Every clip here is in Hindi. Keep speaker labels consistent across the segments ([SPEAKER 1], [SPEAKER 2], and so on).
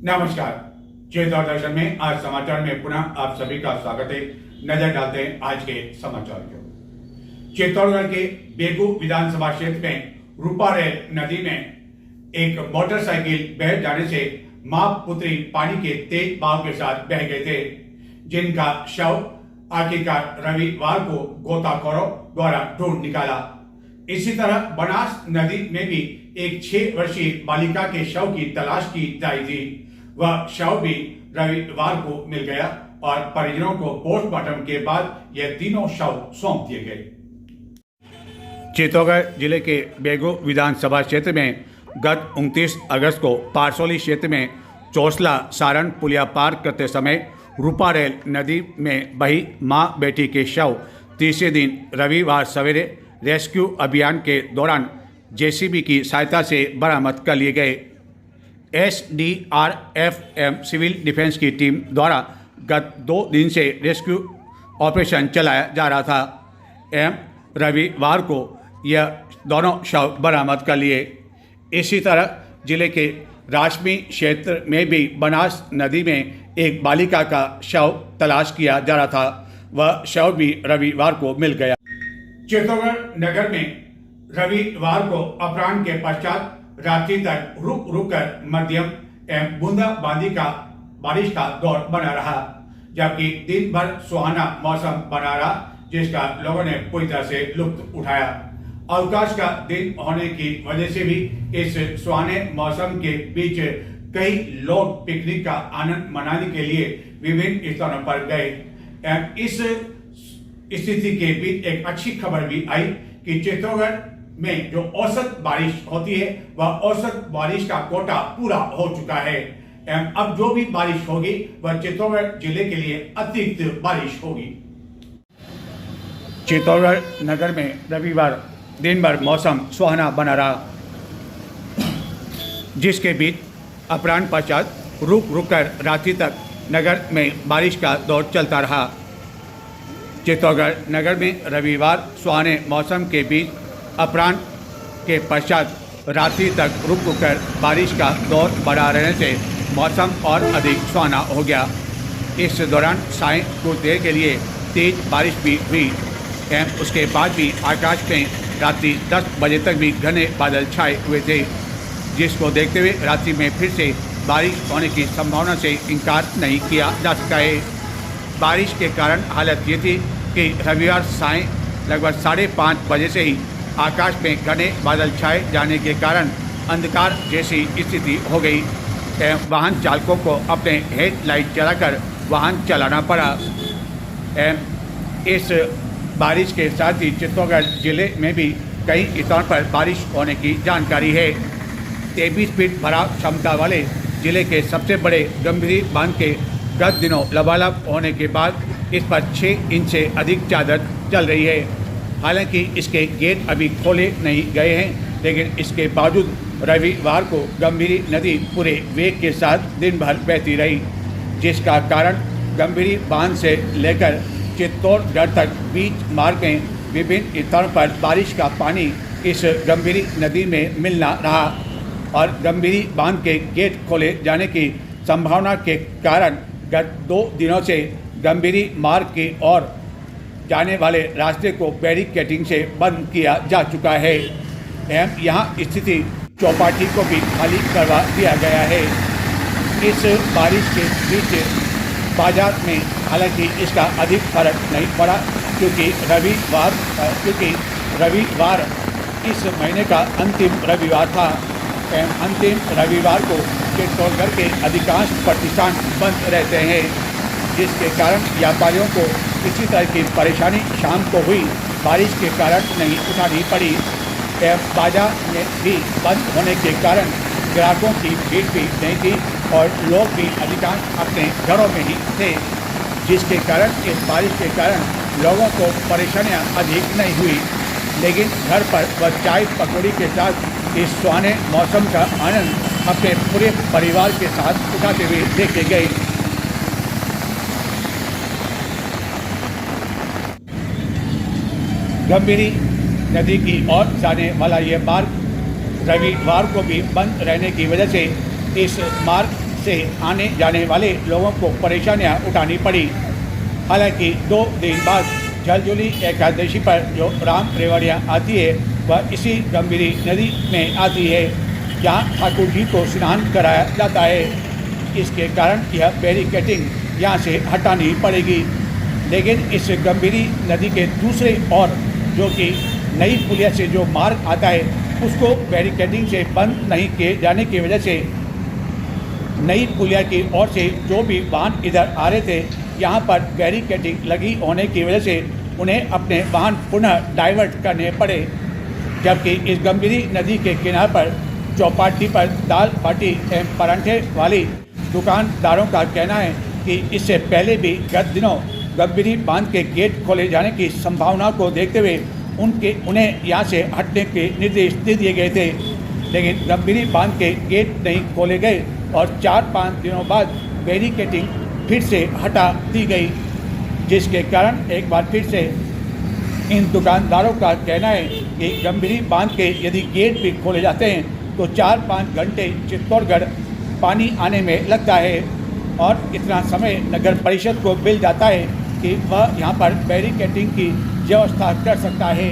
[SPEAKER 1] नमस्कार। चेतौर दर्शन में आज समाचार में पुनः आप सभी का स्वागत है। नजर डालते हैं आज के समाचार को। चित्तौड़गढ़ के बेगू विधानसभा क्षेत्र में रूपारेल नदी में एक मोटरसाइकिल बह जाने से मां पुत्री पानी के तेज बहाव के साथ बह गए थे, जिनका शव आखिरकार रविवार को गोताखोरों द्वारा ढूंढ निकाला। इसी तरह बनास नदी में भी एक 6 वर्षीय बालिका के शव की तलाश की जा रही थी। वह शव भी रविवार को मिल गया और परिजनों को पोस्टमार्टम के बाद यह तीनों शव सौंप दिए गए। चित्तौड़गढ़ जिले के बेगू विधानसभा क्षेत्र में गत 29 अगस्त को पारसौली क्षेत्र में चौसला सारण पुलिया पार करते समय रूपारेल नदी में बही मां बेटी के शव तीसरे दिन रविवार सवेरे रेस्क्यू अभियान के दौरान जेसीबी की सहायता से बरामद कर लिए गए। SDRF सिविल डिफेंस की टीम द्वारा गत 2 दिन से रेस्क्यू ऑपरेशन चलाया जा रहा था। रविवार को यह दोनों शव बरामद कर लिए। इसी तरह जिले के राशमी क्षेत्र में भी बनास नदी में एक बालिका का शव तलाश किया जा रहा था। वह शव भी रविवार को मिल गया। चित्तौड़गढ़ नगर में रविवार को अपराह्न के पश्चात रात्रि तक रुक रुक कर मध्यम एवं बूंदाबांदी का बारिश का दौर बना रहा, जबकि दिन भर सुहाना मौसम बना रहा, जिसका लोगों ने पूरी तरह से लुत्फ उठाया। अवकाश का दिन होने की वजह से भी इस सुहाने मौसम के बीच कई लोग पिकनिक का आनंद मनाने के लिए विभिन्न स्थानों पर गए। इस स्थिति के बीच एक अच्छी खबर भी आई कि चित्तौड़गढ़ में जो औसत बारिश होती है वह औसत बारिश का कोटा पूरा हो चुका है। अब जो भी बारिश होगी वह चित्तौड़गढ़ जिले के लिए अतिरिक्त बारिश होगी। चित्तौड़गढ़ नगर में रविवार दिन भर मौसम सुहाना बना रहा, जिसके बीच अपराह्न पश्चात रुक रुक कर रात्रि तक नगर में बारिश का दौर चलता रहा। चित्तौड़गढ़ नगर में रविवार सुहाने मौसम के बीच अपराह्न के पश्चात रात्रि तक रुक रुक कर बारिश का दौर बढ़ा रहने से मौसम और अधिक सुहाना हो गया। इस दौरान सायं कुछ देर के लिए तेज बारिश भी हुई एवं उसके बाद भी आकाश में रात्रि 10 बजे तक भी घने बादल छाए हुए थे, जिसको देखते हुए रात्रि में फिर से बारिश होने की संभावना से इनकार नहीं किया जा सकता है। बारिश के कारण हालत ये थी कि रविवार सायं लगभग 5:30 बजे से ही आकाश में घने बादल छाए जाने के कारण अंधकार जैसी स्थिति हो गई एवं वाहन चालकों को अपने हेडलाइट जलाकर वाहन चलाना पड़ा। इस बारिश के साथ ही चित्तौड़गढ़ जिले में भी कई स्थानों पर बारिश होने की जानकारी है। 23 फीट भराव क्षमता वाले जिले के सबसे बड़े गंभीर बांध के गत दिनों लबालब होने के बाद इस पर 6 इंच से अधिक चादर चल रही है। हालांकि इसके गेट अभी खोले नहीं गए हैं, लेकिन इसके बावजूद रविवार को गंभीरी नदी पूरे वेग के साथ दिन भर बहती रही, जिसका कारण गंभीरी बांध से लेकर चित्तौड़गढ़ तक बीच मार्ग में विभिन्न स्थानों पर बारिश का पानी इस गंभीरी नदी में मिलना रहा और गंभीरी बांध के गेट खोले जाने की संभावना के कारण गत 2 दिनों से गंभीरी मार्ग की ओर जाने वाले रास्ते को बैरिकेडिंग से बंद किया जा चुका है एवं यहाँ स्थिति चौपाटी को भी खाली करवा दिया गया है। इस बारिश के बीच बाजार में हालांकि इसका अधिक फर्क नहीं पड़ा, क्योंकि रविवार इस महीने का अंतिम रविवार था एवं अंतिम रविवार को चित्तौड़गढ़ के अधिकांश प्रतिष्ठान बंद रहते हैं, जिसके कारण व्यापारियों को किसी तरह की परेशानी शाम को हुई बारिश के कारण नहीं उठानी पड़ी एवं बाजार में भी बंद होने के कारण ग्राहकों की भीड़ भी नहीं थी और लोग भी अधिकांश अपने घरों में ही थे, जिसके कारण इस बारिश के कारण लोगों को परेशानियां अधिक नहीं हुई, लेकिन घर पर वह चाय पकौड़ी के साथ इस सुहाने मौसम का आनंद अपने पूरे परिवार के साथ उठाते हुए देखे गए। गंभीरी नदी की ओर जाने वाला यह मार्ग रविवार को भी बंद रहने की वजह से इस मार्ग से आने जाने वाले लोगों को परेशानियां उठानी पड़ी। हालांकि 2 दिन बाद जलजूली एकादशी पर जो राम रेवड़ियाँ आती है वह इसी गंभीरी नदी में आती है, जहाँ ठाकुर जी को स्नान कराया जाता है। इसके कारण यह बैरिकेडिंग यहाँ से हटानी पड़ेगी। लेकिन इस गंभीरी नदी के दूसरे ओर जो कि नई पुलिया से जो मार्ग आता है उसको बैरिकेडिंग से बंद नहीं किए जाने की वजह से नई पुलिया की ओर से जो भी वाहन इधर आ रहे थे, यहाँ पर बैरिकेडिंग लगी होने की वजह से उन्हें अपने वाहन पुनः डाइवर्ट करने पड़े। जबकि इस गंभीरी नदी के किनारे पर चौपाटी पर दाल बाटी एवं परांठे वाली दुकानदारों का कहना है कि इससे पहले भी गत दिनों गंभीरी बांध के गेट खोले जाने की संभावना को देखते हुए उन्हें यहाँ से हटने के निर्देश दे दिए गए थे। लेकिन गंभीरी बांध के गेट नहीं खोले गए और 4-5 दिनों बाद बैरिकेडिंग फिर से हटा दी गई, जिसके कारण एक बार फिर से इन दुकानदारों का कहना है कि गंभीरी बांध के यदि गेट भी खोले जाते हैं तो 4-5 घंटे चित्तौड़गढ़ पानी आने में लगता है और इतना समय नगर परिषद को मिल जाता है कि वह यहाँ पर बैरिकेडिंग की व्यवस्था कर सकता है।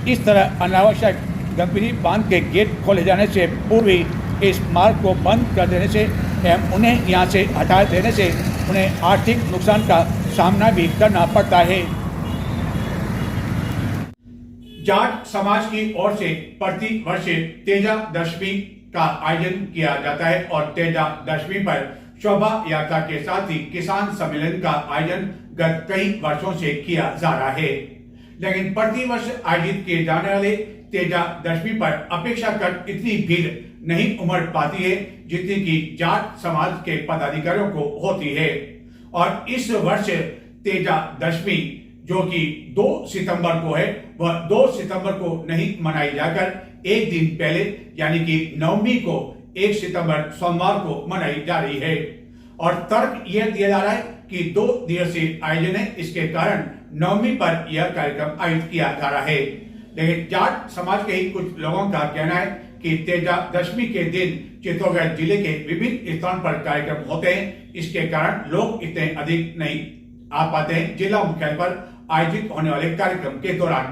[SPEAKER 1] इस तरह अनावश्यक गंभीरी बांध के गेट खोले जाने से पूर्व ही इस मार्ग को बंद कर देने से एवं उन्हें यहाँ से हटा देने से उन्हें आर्थिक नुकसान का सामना भी करना पड़ता है। जाट समाज की ओर से प्रति वर्ष तेजा दशमी का आयोजन किया जाता है और तेजा दशमी पर शोभा यात्रा के साथ ही किसान सम्मेलन का आयोजन गत कई वर्षों से किया जा रहा है। लेकिन प्रति वर्ष आयोजित किए जाने वाले तेजा दशमी पर अपेक्षाकृत इतनी भीड़ नहीं उमड़ पाती है जितनी कि जाट समाज के पदाधिकारियों को होती है। और इस वर्ष तेजा दशमी जो कि 2 सितंबर को है वह 2 सितंबर को नहीं मनाई जाकर एक दिन पहले यानी कि नवमी को 1 सितंबर सोमवार को मनाई जा रही है। और तर्क यह दिया जा रहा है कि 2 दिवसीय आयोजन है, इसके कारण नवमी पर यह कार्यक्रम आयोजित किया जा रहा है। लेकिन जाट समाज के ही कुछ लोगों का कहना है कि तेजा दशमी के दिन चित्तौड़गढ़ जिले के विभिन्न स्थानों पर कार्यक्रम होते हैं, इसके कारण लोग इतने अधिक नहीं आ पाते हैं जिला मुख्यालय पर आयोजित होने वाले कार्यक्रम के दौरान।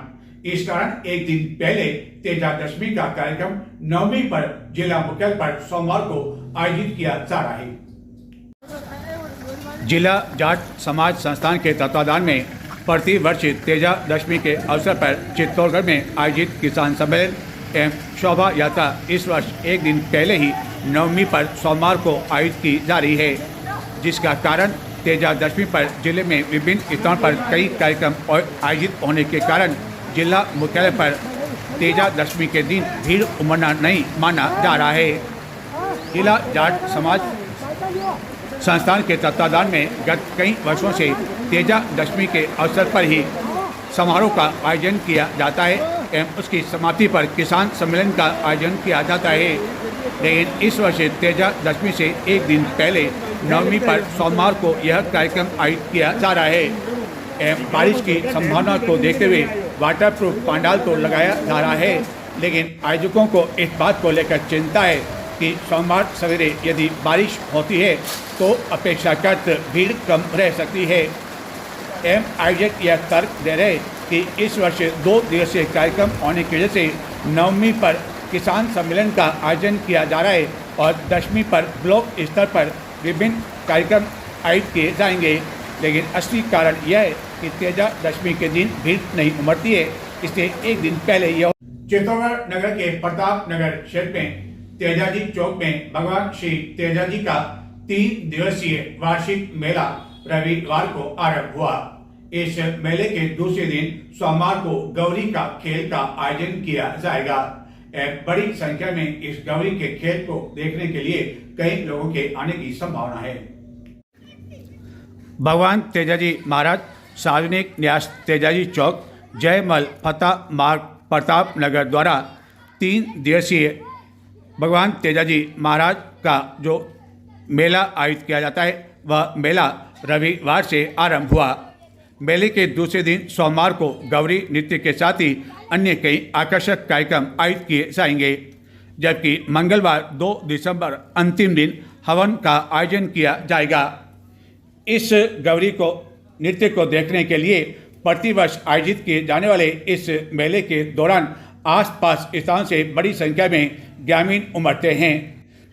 [SPEAKER 1] इस कारण एक दिन पहले तेजा दशमी का कार्यक्रम नवमी पर जिला मुख्यालय पर सोमवार को आयोजित किया जा रहा है। जिला जाट समाज संस्थान के तत्वाधान में प्रति वर्ष तेजा दशमी के अवसर पर चित्तौड़गढ़ में आयोजित किसान सम्मेलन एवं शोभा यात्रा इस वर्ष एक दिन पहले ही नवमी पर सोमवार को आयोजित की जा रही है, जिसका कारण तेजा दशमी पर जिले में विभिन्न स्थानों पर कई कार्यक्रम आयोजित होने के कारण जिला मुख्यालय पर तेजा दशमी के दिन भीड़ उमड़ना नहीं माना जा रहा है। जिला जाट समाज संस्थान के तत्वाधान में गत कई वर्षों से तेजा दशमी के अवसर पर ही समारोह का आयोजन किया जाता है एवं उसकी समाप्ति पर किसान सम्मेलन का आयोजन किया जाता है। लेकिन इस वर्ष तेजा दशमी से एक दिन पहले नवमी पर सोमवार को यह कार्यक्रम आयोजित किया जा रहा है एवं बारिश की संभावना को देखते हुए वाटरप्रूफ पंडाल तो लगाया जा रहा है, लेकिन आयोजकों को इस बात को लेकर चिंता है कि सोमवार सवेरे यदि बारिश होती है तो अपेक्षाकृत भीड़ कम रह सकती है। एवं आयोजक यह तर्क दे रहे कि इस वर्ष 2 दिवसीय कार्यक्रम होने की वजह से नवमी पर किसान सम्मेलन का आयोजन किया जा रहा है और दशमी पर ब्लॉक स्तर पर विभिन्न कार्यक्रम आयोजित किए जाएंगे। लेकिन असली कारण यह है कि तेजा दशमी के दिन भीड़ नहीं उमड़ती है, इसलिए एक दिन पहले यह चित्तौड़गढ़ नगर के प्रताप नगर क्षेत्र में तेजाजी चौक में भगवान श्री तेजाजी का 3 दिवसीय वार्षिक मेला रविवार को आरंभ हुआ। इस मेले के दूसरे दिन सोमवार को गौरी का खेल का आयोजन किया जाएगा। बड़ी संख्या में इस गौरी के खेल को देखने के लिए कई लोगों के आने की संभावना है। भगवान तेजाजी महाराज सार्वजनिक न्यास तेजाजी चौक जयमल फतेह मार्ग प्रताप नगर द्वारा 3 दिवसीय भगवान तेजाजी महाराज का जो मेला आयोजित किया जाता है वह मेला रविवार से आरंभ हुआ। मेले के दूसरे दिन सोमवार को गौरी नृत्य के साथ ही अन्य कई आकर्षक कार्यक्रम आयोजित किए जाएंगे, जबकि मंगलवार 2 दिसंबर अंतिम दिन हवन का आयोजन किया जाएगा। इस गौरी को नृत्य को देखने के लिए प्रतिवर्ष आयोजित किए जाने वाले इस मेले के दौरान आसपास स्थान से बड़ी संख्या में ग्रामीण उमड़ते हैं।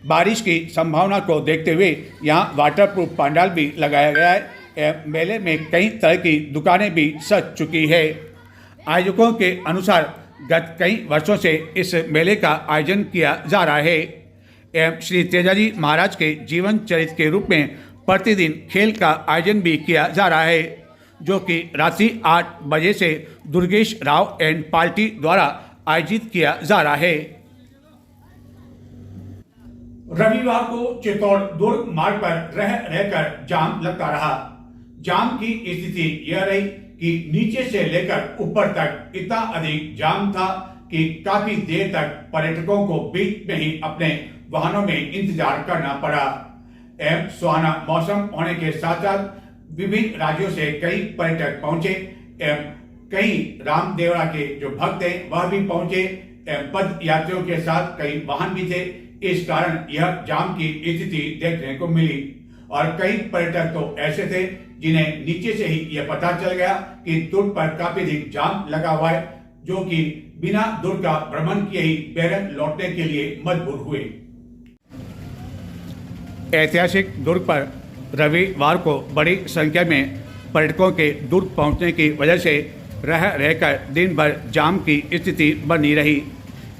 [SPEAKER 1] बारिश की संभावना को देखते हुए यहाँ वाटरप्रूफ पंडाल भी लगाया गया है। मेले में कई तरह की दुकानें भी सज चुकी है। आयोजकों के अनुसार गत कई वर्षों से इस मेले का आयोजन किया जा रहा है। श्री तेजाजी महाराज के जीवन चरित्र के रूप में प्रतिदिन खेल का आयोजन भी किया जा रहा है, जो कि रात्रि 8 बजे से दुर्गेश राव एंड पार्टी द्वारा आयोजित किया जा रहा है। रविवार को चित्तौड़ दुर्ग मार्ग पर रहकर जाम लगता रहा। जाम की स्थिति यह रही कि नीचे से लेकर ऊपर तक इतना अधिक जाम था कि काफी देर तक पर्यटकों को बीच में ही अपने वाहनों में इंतजार करना पड़ा। सुहाना मौसम होने के साथ साथ विभिन्न राज्यों से कई पर्यटक पहुंचे। कई रामदेवरा के जो भक्त हैं वह भी पहुंचे। पद यात्रियों के साथ कई वाहन भी थे। इस कारण यह जाम की स्थिति देखने को मिली और कई पर्यटक तो ऐसे थे जिन्हें नीचे से ही यह पता चल गया कि दुर्ग पर काफी अधिक जाम लगा हुआ है, जो कि बिना दुर्ग का भ्रमण किए ही बैरन लौटने के लिए मजबूर हुए। ऐतिहासिक दुर्ग पर रविवार को बड़ी संख्या में पर्यटकों के दुर्ग पहुंचने की वजह से रहकर दिन भर जाम की स्थिति बनी रही,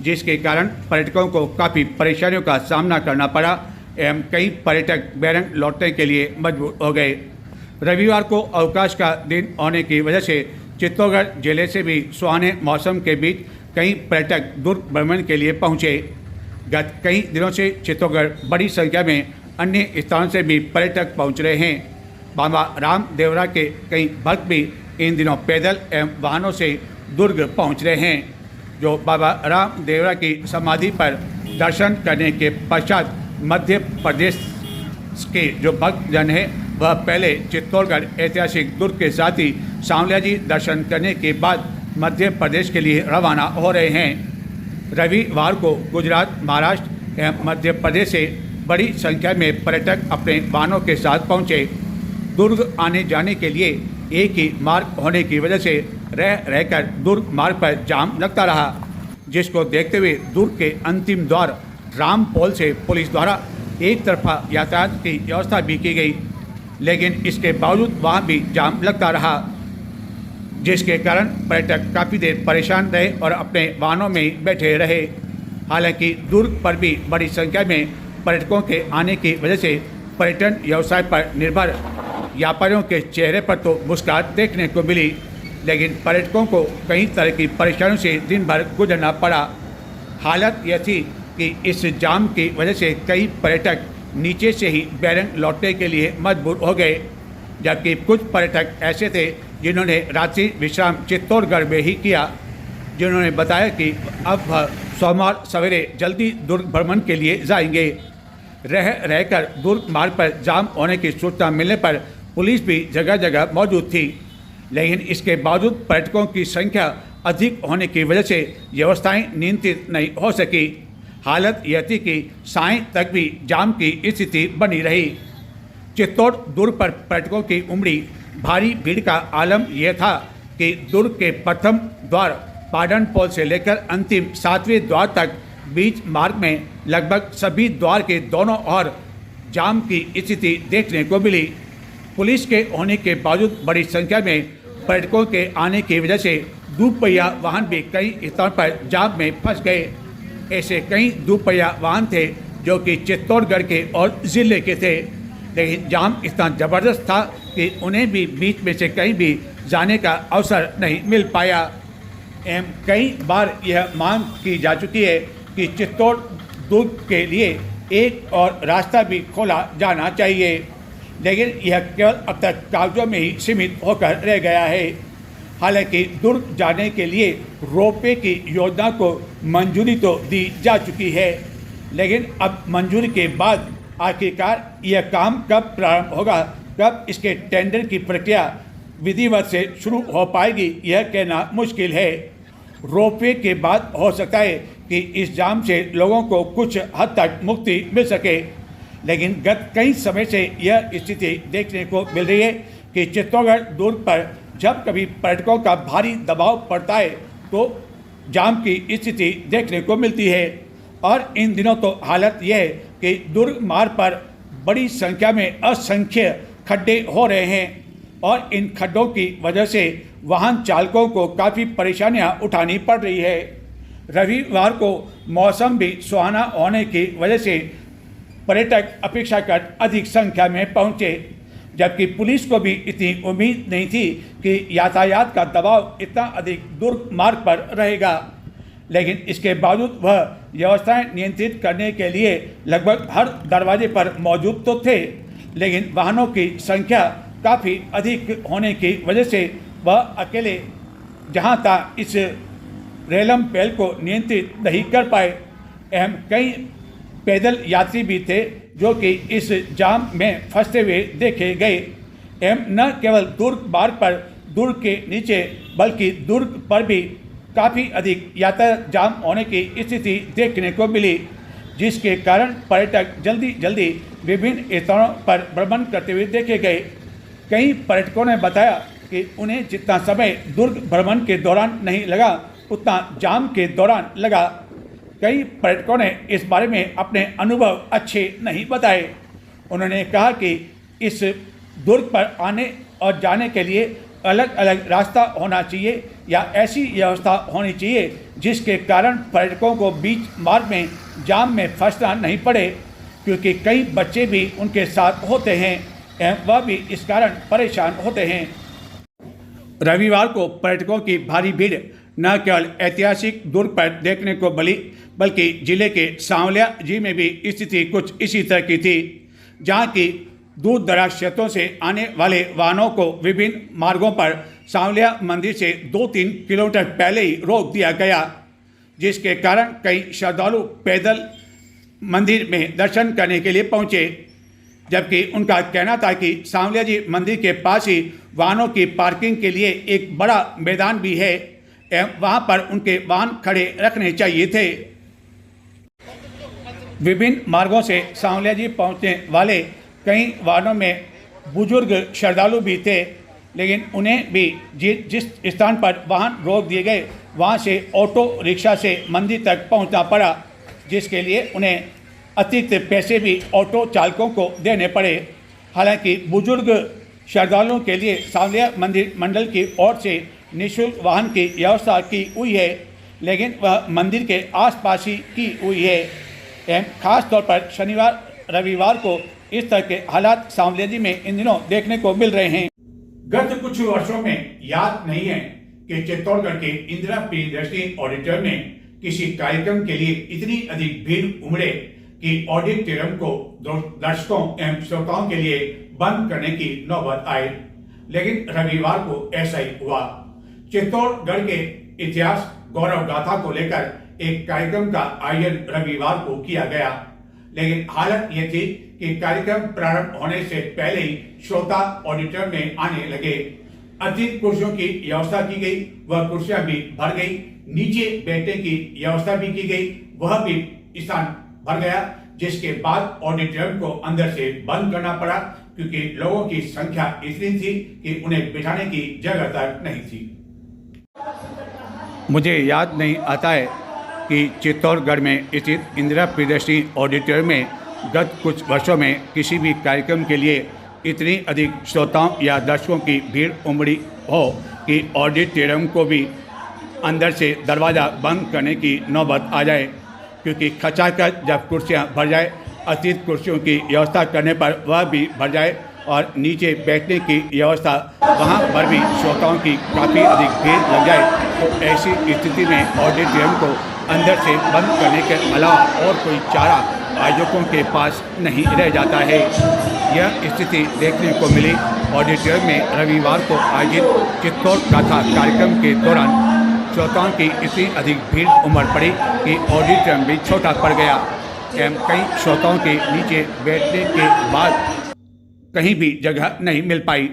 [SPEAKER 1] जिसके कारण पर्यटकों को काफ़ी परेशानियों का सामना करना पड़ा एवं कई पर्यटक बैरंग लौटने के लिए मजबूर हो गए। रविवार को अवकाश का दिन होने की वजह से चित्तौड़गढ़ जिले से भी सुहाने मौसम के बीच कई पर्यटक दुर्ग भ्रमण के लिए पहुंचे। गत कई दिनों से चित्तौड़गढ़ बड़ी संख्या में अन्य स्थानों से भी पर्यटक पहुंच रहे हैं। बाबा रामदेवरा के कई भक्त भी इन दिनों पैदल एवं वाहनों से दुर्ग पहुंच रहे हैं, जो बाबा रामदेवरा की समाधि पर दर्शन करने के पश्चात मध्य प्रदेश के जो भक्तजन हैं वह पहले चित्तौड़गढ़ ऐतिहासिक दुर्ग के साथ ही सांवलिया जी दर्शन करने के बाद मध्य प्रदेश के लिए रवाना हो रहे हैं। रविवार को गुजरात, महाराष्ट्र एवं मध्य प्रदेश से बड़ी संख्या में पर्यटक अपने वाहनों के साथ पहुंचे। दुर्ग आने जाने के लिए एक ही मार्ग होने की वजह से रहकर दुर्ग मार्ग पर जाम लगता रहा, जिसको देखते हुए दुर्ग के अंतिम द्वार रामपोल से पुलिस द्वारा एक तरफा यातायात की व्यवस्था भी की गई, लेकिन इसके बावजूद वहाँ भी जाम लगता रहा, जिसके कारण पर्यटक काफ़ी देर परेशान रहे और अपने वाहनों में बैठे रहे। हालांकि दुर्ग पर भी बड़ी संख्या में पर्यटकों के आने की वजह से पर्यटन व्यवसाय पर निर्भर व्यापारियों के चेहरे पर तो मुस्कुराहट देखने को मिली, लेकिन पर्यटकों को कई तरह की परेशानियों से दिन भर गुजरना पड़ा। हालत यह थी कि इस जाम की वजह से कई पर्यटक नीचे से ही बैरंग लौटने के लिए मजबूर हो गए, जबकि कुछ पर्यटक ऐसे थे जिन्होंने रात्रि विश्राम चित्तौड़गढ़ में ही किया, जिन्होंने बताया कि अब वह सोमवार सवेरे जल्दी दुर्ग भ्रमण के लिए जाएंगे। रहकर दुर्ग मार्ग पर जाम होने की सूचना मिलने पर पुलिस भी जगह जगह मौजूद थी, लेकिन इसके बावजूद पर्यटकों की संख्या अधिक होने की वजह से व्यवस्थाएं नियंत्रित नहीं हो सकी। हालत यह थी कि सायं तक भी जाम की स्थिति बनी रही। चित्तौड़ दुर्ग पर पर्यटकों की उमड़ी भारी भीड़ का आलम यह था कि दुर्ग के प्रथम द्वार पाडन पोल से लेकर अंतिम 7वें द्वार तक बीच मार्ग में लगभग सभी द्वार के दोनों ओर जाम की स्थिति देखने को मिली। पुलिस के होने के बावजूद बड़ी संख्या में पर्यटकों के आने की वजह से दुपहिया वाहन भी कई स्थानों पर जाम में फंस गए। ऐसे कई दुपहिया वाहन थे जो कि चित्तौड़गढ़ के और ज़िले के थे, लेकिन जाम इतना ज़बरदस्त था कि उन्हें भी बीच में से कहीं भी जाने का अवसर नहीं मिल पाया। एवं कई बार यह मांग की जा चुकी है कि चित्तौड़ दुर्ग के लिए एक और रास्ता भी खोला जाना चाहिए, लेकिन यह केवल अब तक कागजों में ही सीमित होकर रह गया है। हालांकि दुर्ग जाने के लिए रोपवे की योजना को मंजूरी तो दी जा चुकी है, लेकिन अब मंजूरी के बाद आखिरकार यह काम कब प्रारंभ होगा, कब इसके टेंडर की प्रक्रिया विधिवत से शुरू हो पाएगी, यह कहना मुश्किल है। रोपवे के बाद हो सकता है कि इस जाम से लोगों को कुछ हद तक मुक्ति मिल सके, लेकिन गत कई समय से यह स्थिति देखने को मिल रही है कि चित्तौड़गढ़ दुर्ग पर जब कभी पर्यटकों का भारी दबाव पड़ता है तो जाम की स्थिति देखने को मिलती है। और इन दिनों तो हालत यह है कि दुर्ग मार्ग पर बड़ी संख्या में असंख्य खड्डे हो रहे हैं और इन खड्डों की वजह से वाहन चालकों को काफ़ी परेशानियां उठानी पड़ रही है। रविवार को मौसम भी सुहाना होने की वजह से पर्यटक अपेक्षाकृत अधिक संख्या में पहुंचे, जबकि पुलिस को भी इतनी उम्मीद नहीं थी कि यातायात का दबाव इतना अधिक दुर्ग मार्ग पर रहेगा। लेकिन इसके बावजूद वह व्यवस्थाएं नियंत्रित करने के लिए लगभग हर दरवाजे पर मौजूद तो थे, लेकिन वाहनों की संख्या काफ़ी अधिक होने की वजह से वह अकेले जहां था इस रेलम पेल को नियंत्रित नहीं कर पाए। एवं कई पैदल यात्री भी थे जो कि इस जाम में फंसते हुए देखे गए। एवं न केवल दुर्ग मार्ग पर दुर्ग के नीचे बल्कि दुर्ग पर भी काफ़ी अधिक यातायात जाम होने की स्थिति देखने को मिली, जिसके कारण पर्यटक जल्दी विभिन्न स्थानों पर भ्रमण करते हुए देखे गए। कई पर्यटकों ने बताया कि उन्हें जितना समय दुर्ग भ्रमण के दौरान नहीं लगा उतना जाम के दौरान लगा। कई पर्यटकों ने इस बारे में अपने अनुभव अच्छे नहीं बताए। उन्होंने कहा कि इस दुर्ग पर आने और जाने के लिए अलग अलग रास्ता होना चाहिए या ऐसी व्यवस्था होनी चाहिए जिसके कारण पर्यटकों को बीच मार्ग में जाम में फंसना नहीं पड़े, क्योंकि कई बच्चे भी उनके साथ होते हैं एवं वह भी इस कारण परेशान होते हैं। रविवार को पर्यटकों की भारी भीड़ न केवल ऐतिहासिक दुर्ग पर देखने को मिली बल्कि जिले के सांवलिया जी में भी स्थिति कुछ इसी तरह की थी, जहाँ की दूर दराज क्षेत्रों से आने वाले वाहनों को विभिन्न मार्गों पर सांवलिया मंदिर से 2-3 किलोमीटर पहले ही रोक दिया गया, जिसके कारण कई श्रद्धालु पैदल मंदिर में दर्शन करने के लिए पहुंचे, जबकि उनका कहना था कि सांवलिया जी मंदिर के पास ही वाहनों की पार्किंग के लिए एक बड़ा मैदान भी है एवं वहां पर उनके वाहन खड़े रखने चाहिए थे। विभिन्न मार्गों से सांवलिया जी पहुंचने वाले कई वाहनों में बुजुर्ग श्रद्धालु भी थे, लेकिन उन्हें भी जिस स्थान पर वाहन रोक दिए गए वहां से ऑटो रिक्शा से मंदिर तक पहुंचना पड़ा, जिसके लिए उन्हें अतिरिक्त पैसे भी ऑटो चालकों को देने पड़े। हालांकि बुजुर्ग श्रद्धालुओं के लिए सांवलिया मंदिर मंडल की ओर से निःशुल्क वाहन की व्यवस्था की हुई है, लेकिन वह मंदिर के आसपास ही की हुई है एवं खास तौर पर शनिवार रविवार को इस तरह के हालात सांवलिया जी में इन दिनों देखने को मिल रहे हैं। गत कुछ वर्षों में याद नहीं है कि चित्तौड़गढ़ के इंदिरा प्रियदर्शनी ऑडिटोरियम में किसी कार्यक्रम के लिए इतनी अधिक भीड़ उमड़े कि ऑडिटोरियम को दर्शकों एवं श्रोताओं के लिए बंद करने की नौबत आई, लेकिन रविवार को ऐसा ही हुआ। चित्तौड़गढ़ के इतिहास गौरव गाथा को लेकर एक कार्यक्रम का आयोजन रविवार को किया गया, लेकिन हालत यह थी कि कार्यक्रम प्रारंभ होने से पहले ही श्रोता ऑडिटोरियम में आने लगे। अतिरिक्त कुर्सियों की व्यवस्था की गई, वह कुर्सियां भी भर गई, नीचे बैठने की व्यवस्था भी की गई, वह भी स्थान भर गया, जिसके बाद ऑडिटोरियम को अंदर से बंद करना पड़ा, क्योंकि लोगों की संख्या इतनी थी कि उन्हें बिठाने की जगह तक नहीं थी। मुझे याद नहीं आता है कि चित्तौड़गढ़ में स्थित इंदिरा प्रियदर्शनी ऑडिटोरियम में गत कुछ वर्षों में किसी भी कार्यक्रम के लिए इतनी अधिक श्रोताओं या दर्शकों की भीड़ उमड़ी हो कि ऑडिटोरियम को भी अंदर से दरवाज़ा बंद करने की नौबत आ जाए, क्योंकि खचाखच जब कुर्सियां भर जाए, अतिरिक्त कुर्सियों की व्यवस्था करने पर वह भी भर जाए और नीचे बैठने की व्यवस्था वहां पर भी श्रोताओं की काफ़ी अधिक भीड़ लग जाए, तो ऐसी स्थिति में ऑडिटोरियम को अंदर से बंद करने के अलावा और कोई चारा आयोजकों के पास नहीं रह जाता है। यह स्थिति देखने को मिली ऑडिटोरियम में रविवार को आयोजित चित्तौड़ गाथा कार्यक्रम के दौरान। श्रोताओं की इतनी अधिक भीड़ उमड़ पड़ी कि ऑडिटोरियम भी छोटा पड़ गया एवं कई श्रोताओं के नीचे बैठने के बाद कहीं भी जगह नहीं मिल पाई,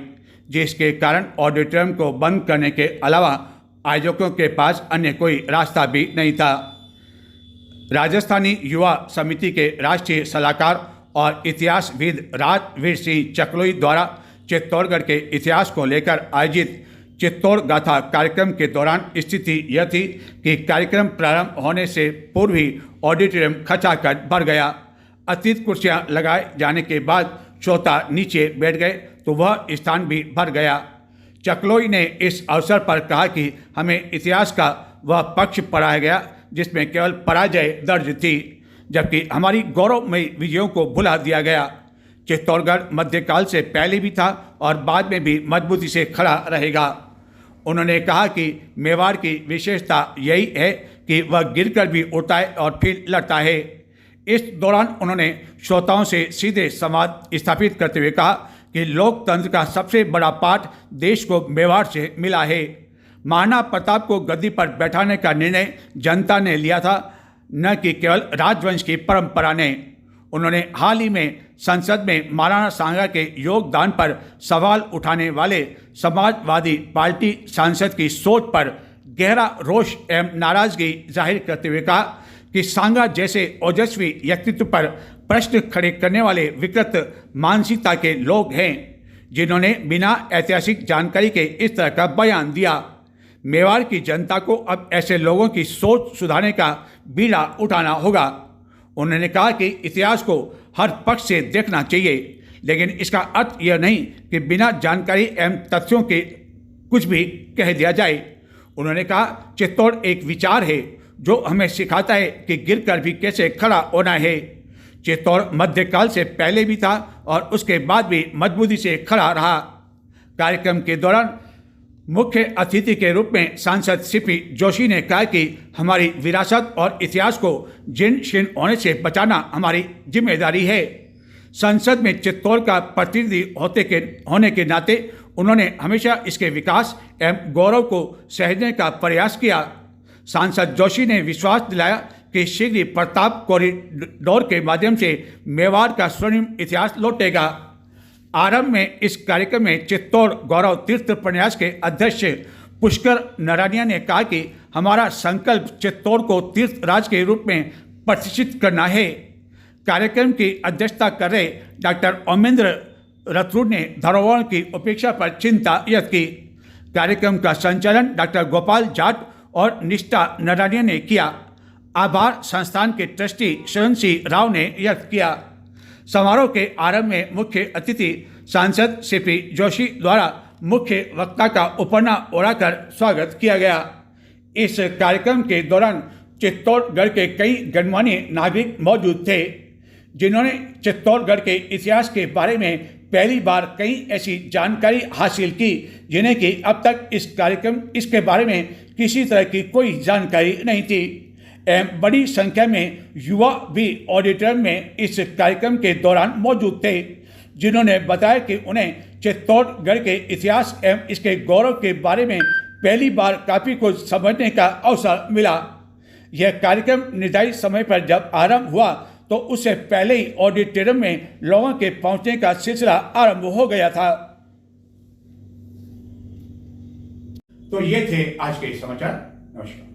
[SPEAKER 1] जिसके कारण ऑडिटोरियम को बंद करने के अलावा आयोजकों के पास अन्य कोई रास्ता भी नहीं था। राजस्थानी युवा समिति के राष्ट्रीय सलाहकार और इतिहासविद राजवीर सिंह चकलोई द्वारा चित्तौड़गढ़ के इतिहास को लेकर आयोजित चित्तौड़ गाथा कार्यक्रम के दौरान स्थिति यह थी कि कार्यक्रम प्रारंभ होने से पूर्व ही ऑडिटोरियम खचाखच भर गया। अतिथि कुर्सियां लगाए जाने के बाद श्रोता नीचे बैठ गए तो वह स्थान भी भर गया। चकलोई ने इस अवसर पर कहा कि हमें इतिहास का वह पक्ष पढ़ाया गया जिसमें केवल पराजय दर्ज थी, जबकि हमारी गौरवमयी विजयों को भुला दिया गया। चित्तौड़गढ़ मध्यकाल से पहले भी था और बाद में भी मजबूती से खड़ा रहेगा। उन्होंने कहा कि मेवाड़ की विशेषता यही है कि वह गिरकर भी उठता है और फिर लड़ता है। इस दौरान उन्होंने श्रोताओं से सीधे संवाद स्थापित करते हुए कहा कि लोकतंत्र का सबसे बड़ा पाठ देश को मेवाड़ से मिला है। महाराणा प्रताप को गद्दी पर बैठाने का निर्णय जनता ने लिया था, न कि केवल राजवंश की परंपरा ने। उन्होंने हाल ही में संसद में महाराणा सांगा के योगदान पर सवाल उठाने वाले समाजवादी पार्टी सांसद की सोच पर गहरा रोष एवं नाराजगी जाहिर करते हुए कहा कि सांगा जैसे ओजस्वी व्यक्तित्व पर प्रश्न खड़े करने वाले विकृत मानसिकता के लोग हैं जिन्होंने बिना ऐतिहासिक जानकारी के इस तरह का बयान दिया। मेवाड़ की जनता को अब ऐसे लोगों की सोच सुधारने का बीड़ा उठाना होगा। उन्होंने कहा कि इतिहास को हर पक्ष से देखना चाहिए, लेकिन इसका अर्थ यह नहीं कि बिना जानकारी एवं तथ्यों के कुछ भी कह दिया जाए। उन्होंने कहा चित्तौड़ एक विचार है जो हमें सिखाता है कि गिरकर भी कैसे खड़ा होना है। चित्तौड़ मध्यकाल से पहले भी था और उसके बाद भी मजबूती से खड़ा रहा। कार्यक्रम के दौरान मुख्य अतिथि के रूप में सांसद सीपी जोशी ने कहा कि हमारी विरासत और इतिहास को जीर्ण शीर्ण होने से बचाना हमारी जिम्मेदारी है। संसद में चित्तौड़ का प्रतिनिधि होने के नाते उन्होंने हमेशा इसके विकास एवं गौरव को सहेजने का प्रयास किया। सांसद जोशी ने विश्वास दिलाया कि शीघ्र ही प्रताप कॉरिडोर के माध्यम से मेवाड़ का स्वर्णिम इतिहास लौटेगा। आरंभ में इस कार्यक्रम में चित्तौड़ गौरव तीर्थ प्रन्यास के अध्यक्ष पुष्कर नरानिया ने कहा कि हमारा संकल्प चित्तौड़ को तीर्थ राज के रूप में प्रतिष्ठित करना है। कार्यक्रम की अध्यक्षता कर रहे डॉक्टर ओमेंद्र रथुड़ ने धरोहर की उपेक्षा पर चिंता व्यक्त की। कार्यक्रम का संचालन डॉक्टर गोपाल जाट और निष्ठा नरानिया ने किया। आभार संस्थान के ट्रस्टी शरण सिंह राव ने व्यक्त किया। समारोह के आरंभ में मुख्य अतिथि सांसद सीपी जोशी द्वारा मुख्य वक्ता का उपन्या ओढ़ाकर स्वागत किया गया। इस कार्यक्रम के दौरान चित्तौड़गढ़ के कई गणमान्य नागरिक मौजूद थे जिन्होंने चित्तौड़गढ़ के इतिहास के बारे में पहली बार कई ऐसी जानकारी हासिल की जिन्हें कि अब तक इसके बारे में किसी तरह की कोई जानकारी नहीं थी। एवं बड़ी संख्या में युवा भी ऑडिटोरियम में इस कार्यक्रम के दौरान मौजूद थे जिन्होंने बताया कि उन्हें चित्तौड़गढ़ के इतिहास एवं इसके गौरव के बारे में पहली बार काफ़ी कुछ समझने का अवसर मिला। यह कार्यक्रम निर्धारित समय पर जब आरंभ हुआ तो उससे पहले ही ऑडिटोरियम में लोगों के पहुंचने का सिलसिला आरंभ हो गया था। तो ये थे आज के समाचार। नमस्कार।